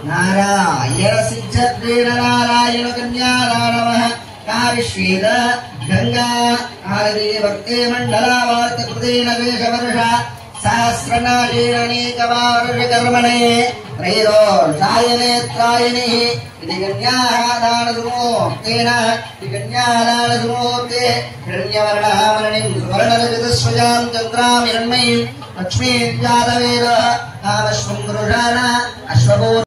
नारायण सिद्धेन नारायण कन्यारा नमः कारिश्वेद गंगा आरती भक्ते मंडलावार्त कृतेन वेशवर्ष सहस्रनाशेन अनेकवार्षकर्मणे त्रैरोषायनेत्रायणे इति कन्याः दानसुमोक्तेन कन्यादानसुमोक्ते हिरण्यवर्णः वर्णिं सुवर्णरजतस्वजां चन्द्रां हिरण्मयीं लक्ष्मीं जातवेदः कामश्वं पुरुषाण अश्वपूर्व